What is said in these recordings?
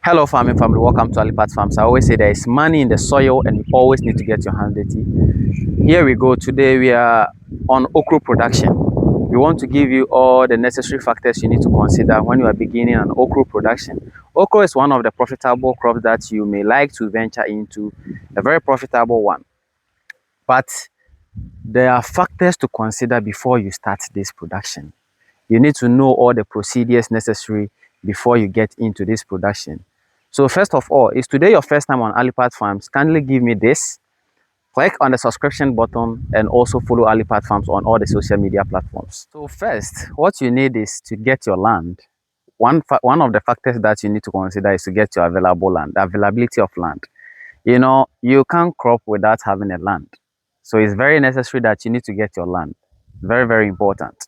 Hello farming family, welcome to Alipat Farms. I always say there is money in the soil and you always need to get your hands dirty. Here we go. Today we are on okra production. We want to give you all the necessary factors you need to consider when you are beginning an okra production. Okra is one of the profitable crops that you may like to venture into, a very profitable one. But there are factors to consider before you start this production. You need to know all the procedures necessary before you get into this production. So first of all, is today your first time on Alipat Farms? Kindly give me this. Click on the subscription button and also follow Alipat Farms on all the social media platforms. So first, what you need is to get your land. One of the factors that you need to consider is to get your available land, the availability of land. You know, you can't crop without having a land. So it's very necessary that you need to get your land. Very, very important.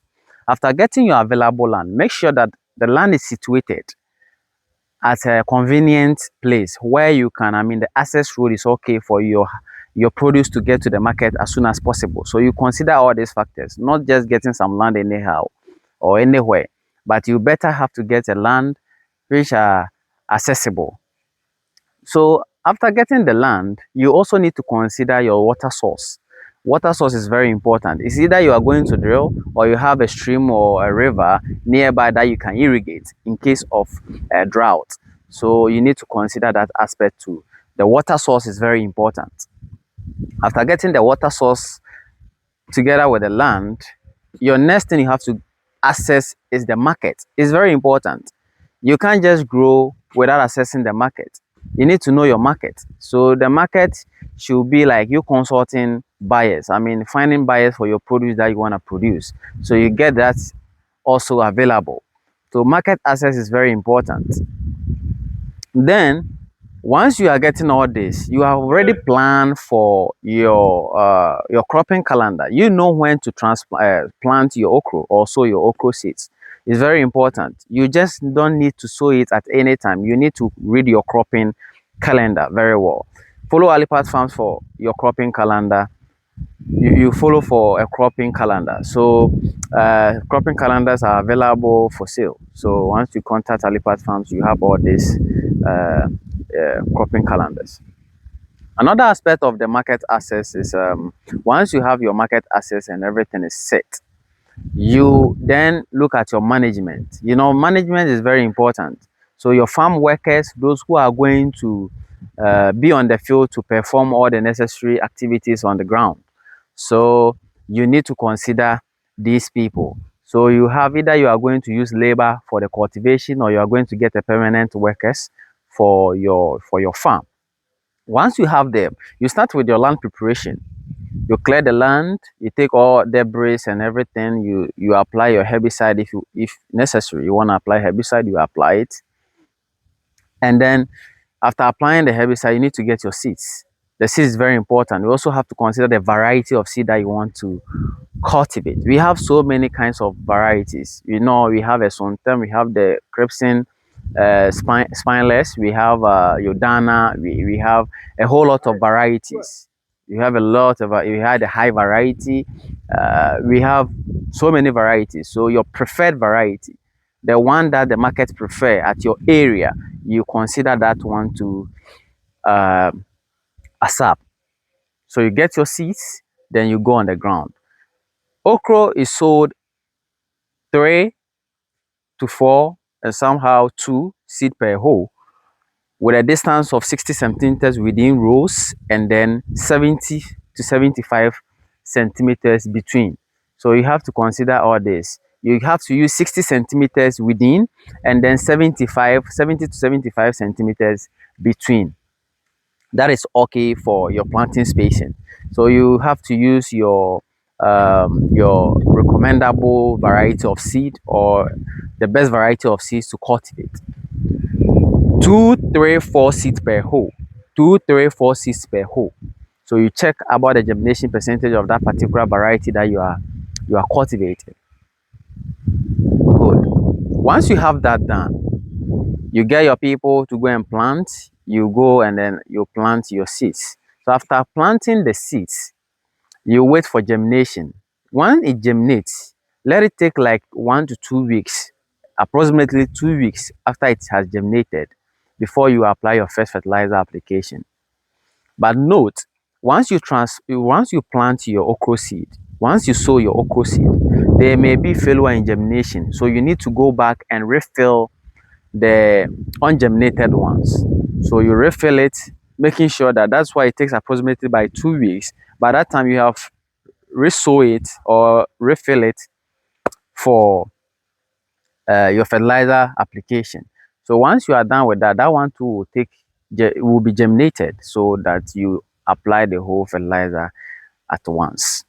After getting your available land, make sure that the land is situated at a convenient place where you can, the access road is okay for your produce to get to the market as soon as possible. So you consider all these factors, not just getting some land anyhow or anywhere, but you better have to get a land which are accessible. So after getting the land, you also need to consider your water source. Water source is very important. It's either you are going to drill or you have a stream or a river nearby that you can irrigate in case of a drought. So you need to consider that aspect too. The water source is very important. After getting the water source together with the land, your next thing you have to access is the market. It's very important. You can't just grow without accessing the market. You need to know your market. So the market should be like you consulting buyers. Finding buyers for your produce that you want to produce. So you get that also available. So market access is very important. Then once you are getting all this, you have already planned for your cropping calendar. You know when to plant your okra or sow your okra seeds. It's very important. You just don't need to sow it at any time. You need to read your cropping calendar very well. Follow Alipat Farms for your cropping calendar. You follow for a cropping calendar. So cropping calendars are available for sale. So once you contact Alipat Farms, you have all these cropping calendars. Another aspect of the market access is once you have your market access and everything is set, you then look at your management. You know, management is very important. So your farm workers, those who are going to be on the field to perform all the necessary activities on the ground. So you need to consider these people. So you have either you are going to use labor for the cultivation or you are going to get a permanent workers for your farm. Once you have them, you start with your land preparation. You clear the land, you take all debris and everything, you apply your herbicide if necessary. You want to apply herbicide, you apply it. And then after applying the herbicide, you need to get your seeds. The seed is very important. You also have to consider the variety of seed that you want to cultivate. We have so many kinds of varieties. You know, we have a Sontem, we have the Crimson spineless, we have Yodana, we have a whole lot of varieties. We have a lot of, we had a high variety. We have so many varieties. So your preferred variety, the one that the market prefer at your area, you consider that one to accept. So you get your seeds, then you go on the ground. Okra is sold 3 to 4 and somehow 2 seed per hole with a distance of 60 centimeters within rows and then 70 to 75 centimeters between. So you have to consider all this. You have to use 60 centimeters within and then 70 to 75 centimeters between. That is okay for your planting spacing. So you have to use your recommendable variety of seed or the best variety of seeds to cultivate. 2, 3, 4 seeds per hole. 2, 3, 4 seeds per hole. So you check about the germination percentage of that particular variety that you are cultivating. Good. Once you have that done, you get your people to go and plant. You go and then you plant your seeds. So after planting the seeds, you wait for germination. When it germinates, let it take like 1 to 2 weeks, approximately 2 weeks after it has germinated. before you apply your first fertilizer application. But note, once you plant your okra seed, once you sow your okra seed, there may be failure in germination. So you need to go back and refill the ungerminated ones. So you refill it, making sure that that's why it takes approximately by 2 weeks. By that time, you have resow it or refill it for your fertilizer application. So once you are done with that, that one too will will be germinated so that you apply the whole fertilizer at once.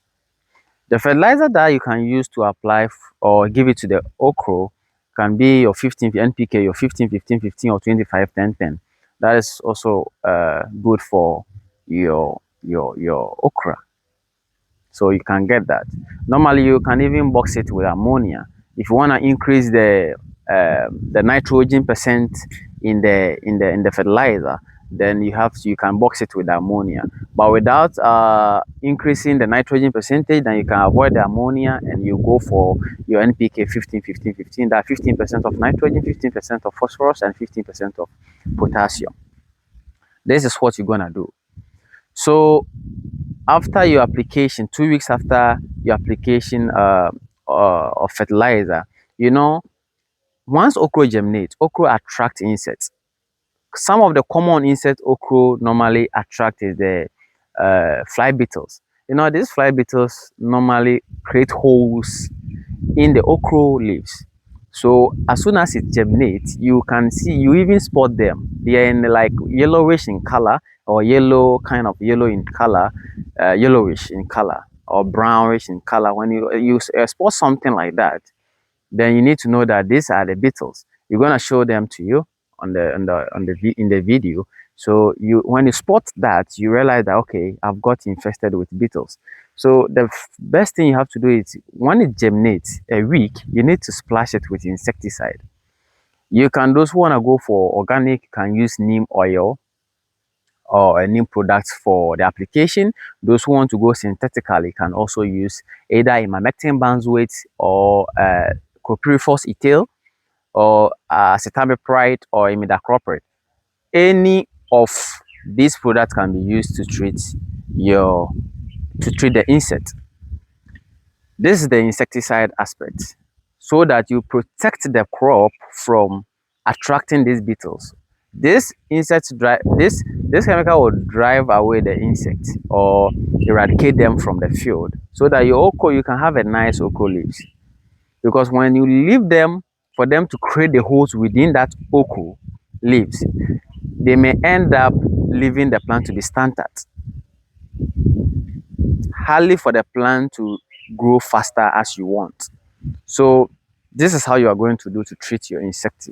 The fertilizer that you can use to apply or give it to the okra can be your 15 NPK, your 15, 15, 15, or 25, 10, 10. That is also good for your okra. So you can get that. Normally, you can even box it with ammonia. If you want to increase the nitrogen percent in the fertilizer, then you can box it with ammonia. But without increasing the nitrogen percentage, then you can avoid the ammonia and you go for your NPK 15, 15, 15. That 15% of nitrogen, 15% of phosphorus, and 15% of potassium. This is what you're gonna do. So after your application, 2 weeks after your application of fertilizer, you know, once okra germinates, okra attract insects. Some of the common insects okra normally attract is the fly beetles. You know, these fly beetles normally create holes in the okra leaves. So as soon as it germinates, you can see, you even spot them. They are in like yellowish in color, or yellow, kind of yellow in color, yellowish in color, or brownish in color. When you spot something like that, then you need to know that these are the beetles. We're gonna show them to you in the video. So when you spot that, you realize that okay, I've got infested with beetles. So the best thing you have to do is when it germinates a week, you need to splash it with insecticide. Those who wanna go for organic can use neem oil or a neem product for the application. Those who want to go synthetically can also use either imamectin benzoate or chlorpyrifos ethyl or acetamiprid or imidacloprid. Any of these products can be used to treat the insect. This is the insecticide aspect, so that you protect the crop from attracting these beetles. This chemical will drive away the insects or eradicate them from the field, so that your okra, you can have a nice okra leaves. Because when you leave them for them to create the holes within that okra leaves, they may end up leaving the plant to be stunted, hardly for the plant to grow faster as you want. So this is how you are going to do to treat your insect.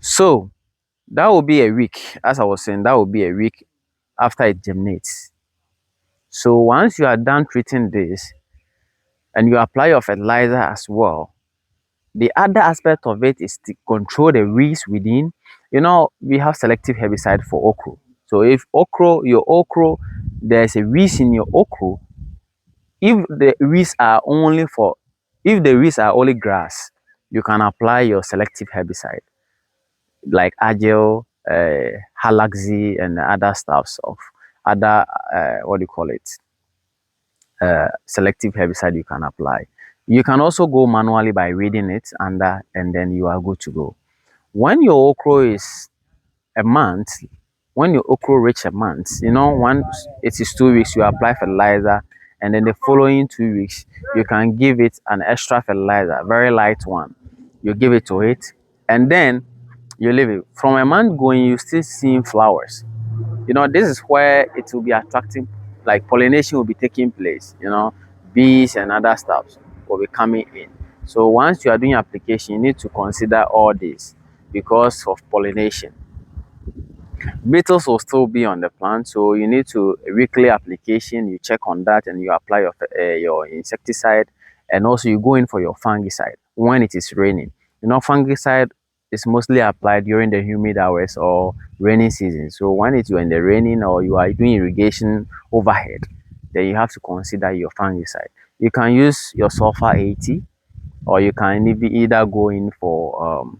So that will be a week. As I was saying, that will be a week after it germinates. So once you are done treating this and you apply your fertilizer as well, the other aspect of it is to control the weeds within. You know, we have selective herbicide for okra. So if your okra, there's a weed in your okra, if the weeds are only grass, you can apply your selective herbicide like Agile, Halaxy, and other stuffs of other what do you call it? Selective herbicide you can apply. You can also go manually by reading it under, and then you are good to go. When your okra is a month, when your okra reach a month, you know, once it is 2 weeks, you apply fertilizer, and then the following 2 weeks, you can give it an extra fertilizer, very light one. You give it to it, and then you leave it. From a month going, you still seeing flowers. You know, this is where it will be attracting, like pollination will be taking place. You know, bees and other stuff will be coming in. So once you are doing application, you need to consider all this because of pollination. Beetles will still be on the plant, so you need to a weekly application. You check on that and you apply your insecticide, and also you go in for your fungicide when it is raining. You know, fungicide is mostly applied during the humid hours or rainy season. So when you're in the raining or you are doing irrigation overhead, then you have to consider your fungicide. You can use your sulfur 80, or you can either go in for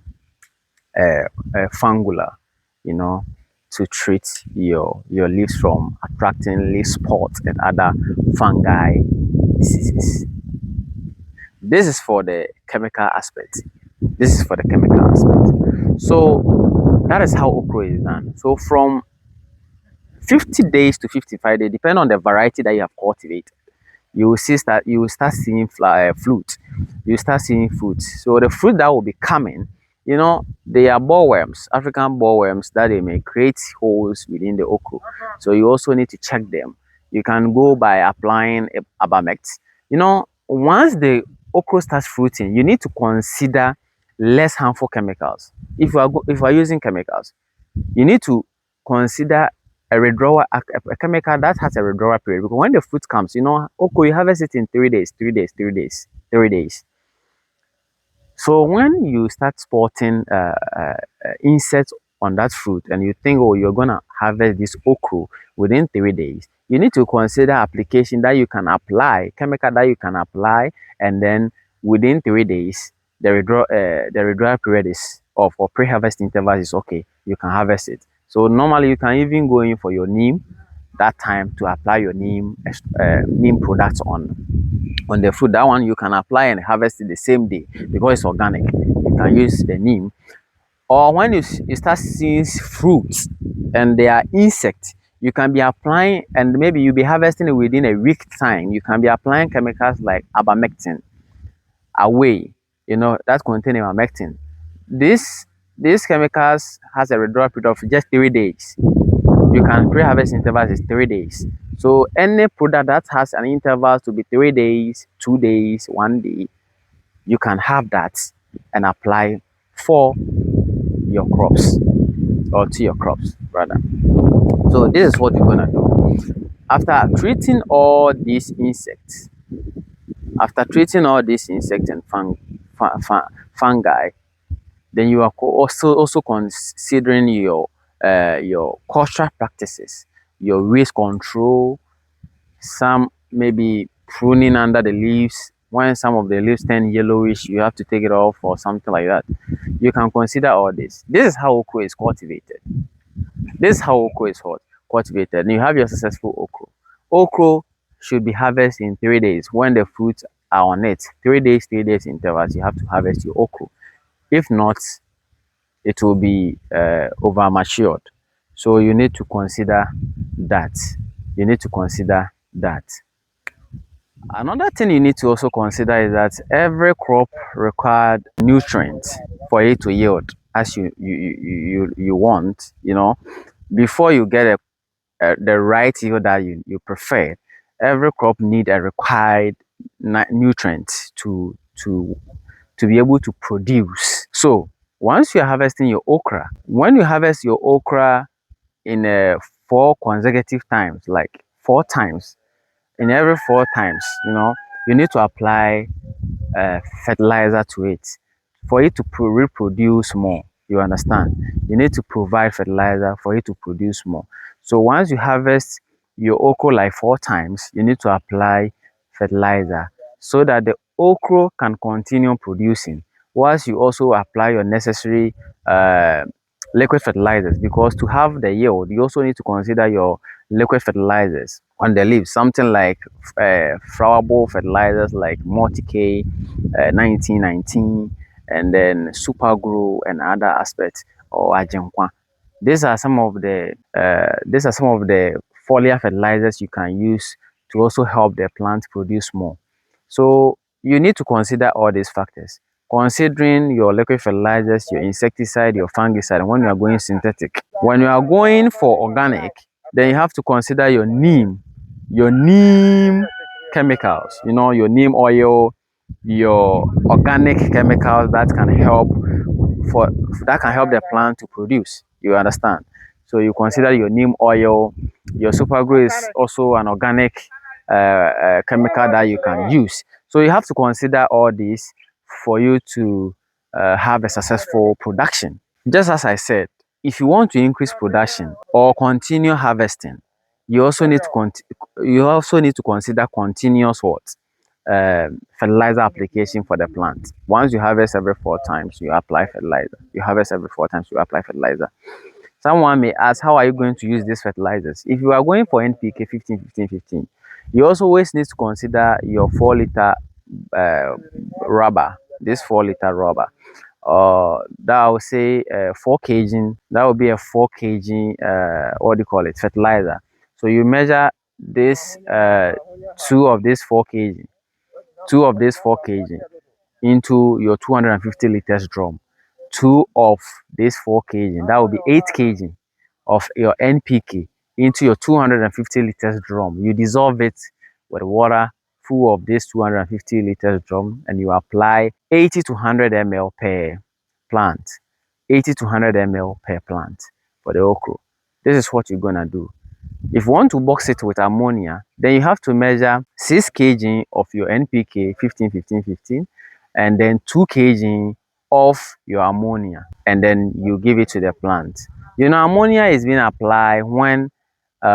fungula, you know, to treat your leaves from attracting leaf spot and other fungi diseases. This is for the chemical aspect. This is for the chemical aspect. So that is how okra is done. So from 50 days to 55 days, depending on the variety that you have cultivated, you will start seeing fruit. You start seeing fruit. So the fruit that will be coming, you know, they are bollworms, African bollworms, that they may create holes within the okra. So you also need to check them. You can go by applying abamect. You know, once the okra starts fruiting, you need to consider less harmful chemicals. If you are using chemicals, you need to consider a withdrawal, a chemical that has a withdrawal period. Because when the fruit comes, you know, okay, you harvest it in 3 days, 3 days, 3 days, 3 days. So when you start spotting insects on that fruit and you think, oh, you're gonna harvest this okra within 3 days, you need to consider application that you can apply, chemical that you can apply, and then within 3 days, the withdrawal period is off, or pre-harvest interval is okay. You can harvest it. So normally you can even go in for your neem that time to apply your neem products on the fruit. That one you can apply and harvest it the same day because it's organic. You can use the neem. Or when you start seeing fruits and they are insects, you can be applying, and maybe you'll be harvesting it within a week time. You can be applying chemicals like abamectin away, you know, that contain abamectin. This these chemicals has a withdrawal period of just 3 days. You can pre-harvest intervals is 3 days. So any product that has an interval to be 3 days, 2 days, 1 day, you can have that and apply for your crops, or to your crops rather. So this is what you're gonna do. After treating all these insects, after treating all these insects and fungi, then you are also considering your cultural practices, your waste control, some maybe pruning under the leaves. When some of the leaves turn yellowish, you have to take it off or something like that. You can consider all this. This is how okra is cultivated. This is how okra is cultivated. And you have your successful okra. Okra should be harvested in 3 days. When the fruits are on it, 3 days, 3 days intervals, you have to harvest your okra. If not, it will be over matured. So you need to consider that. You need to consider that. Another thing you need to also consider is that every crop required nutrients for it to yield as you want, you know, before you get the right yield that you prefer. Every crop need a required nutrients to be able to produce. So once you're harvesting your okra, when you harvest your okra in 4 consecutive times, like 4 times, in every 4 times, you know, you need to apply fertilizer to it for it to reproduce more. You understand? You need to provide fertilizer for it to produce more. So once you harvest your okra like 4 times, you need to apply fertilizer so that the okra can continue producing, whilst you also apply your necessary liquid fertilizers, because to have the yield you also need to consider your liquid fertilizers on the leaves, something like flowable fertilizers like multi-k, 1919, and then super grow and other aspects, or ajenkwa. These are some of the foliar fertilizers you can use to also help the plant produce more. So you need to consider all these factors, considering your liquid fertilizers, your insecticide, your fungicide, and when you are going synthetic. When you are going for organic, then you have to consider your neem chemicals, you know, your neem oil, your organic chemicals for that can help the plant to produce. You understand? So you consider your neem oil. Your super glue is also an organic chemical that you can use. So you have to consider all this for you to have a successful production. Just as I said, if you want to increase production or continue harvesting, you also need to consider continuous what? fertilizer application for the plant. Once you harvest every 4 times, you apply fertilizer. You harvest every 4 times, you apply fertilizer. Someone may ask, how are you going to use these fertilizers? If you are going for NPK 15, 15, 15, you also always need to consider your 4 liter uh, rubber, this 4 liter rubber. That will say 4 kg. That will be a 4 kg, what do you call it, fertilizer. So you measure this two of this 4 kg, into your 250 liters drum. Two of this 4 kg, that will be 8 kg of your NPK into your 250 liters drum. You dissolve it with water full of this 250 liters drum, and you apply 80 to 100 ml per plant. 80 to 100 ml per plant for the okra. This is what you're gonna do. If you want to box it with ammonia, then you have to measure 6 kg of your NPK 15, 15, 15, and then 2 kg of your ammonia, and then you give it to the plant. You know, ammonia is being applied when we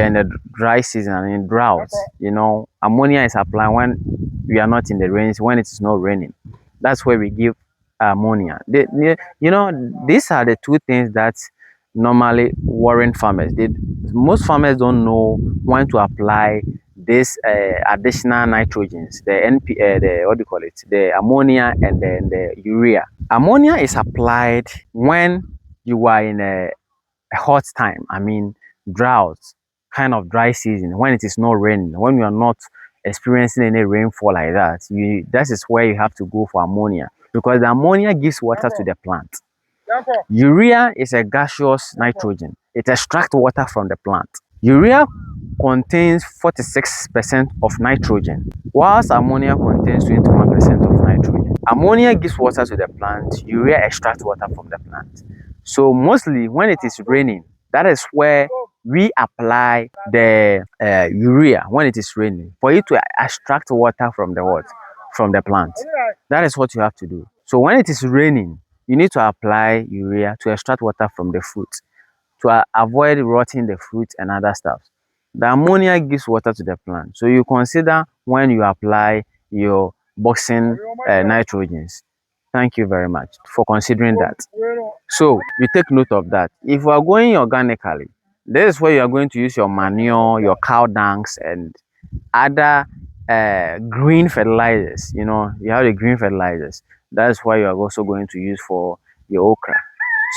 are in the dry season and in drought. You know, ammonia is applied when we are not in the rain, when it is not raining. That's where we give ammonia. You know, these are the two things that normally worrying farmers. Most farmers don't know when to apply this additional nitrogens, the the what do you call it, the ammonia and then the urea. Ammonia is applied when you are in a hot time. I mean, drought, kind of dry season, when it is not raining, when you are not experiencing any rainfall like that. That is where you have to go for ammonia, because the ammonia gives water to the plant. Urea is a gaseous nitrogen. It extracts water from the plant. Urea contains 46% of nitrogen, whilst ammonia contains 21% of nitrogen. Ammonia gives water to the plant, urea extracts water from the plant. So mostly when it is raining, that is where we apply the urea, when it is raining, for it to extract water from the what? From the plant. That is what you have to do. So when it is raining, you need to apply urea to extract water from the fruit, to avoid rotting the fruit and other stuff. The ammonia gives water to the plant. So you consider when you apply your boxing nitrogens. Thank you very much for considering that. So you take note of that. If you are going organically, this is where you are going to use your manure, your cow dungs, and other green fertilizers. You know, you have the green fertilizers. That's why you are also going to use for your okra.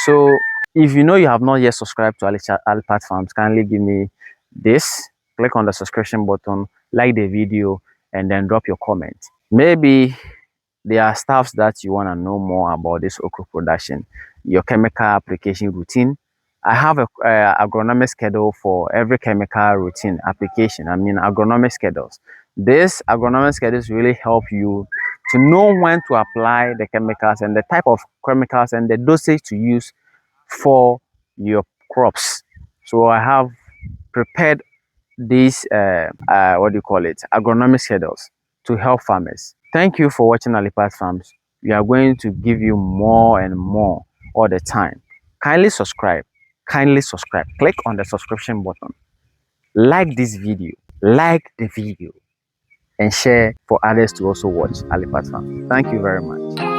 So if you know you have not yet subscribed to Alipat Farms, kindly give me this. Click on the subscription button, like the video, and then drop your comment. Maybe there are stuffs that you want to know more about this okra production, your chemical application routine. I have a agronomic schedule for every chemical routine application. I mean, agronomic schedules. This agronomic schedules really help you to know when to apply the chemicals and the type of chemicals and the dosage to use for your crops. So I have prepared these what do you call it, agronomic schedules to help farmers. Thank you for watching Alipat Farms. We are going to give you more and more all the time. Kindly subscribe. Kindly subscribe. Click on the subscription button. Like this video. Like the video. And share for others to also watch Alipat Farms. Thank you very much.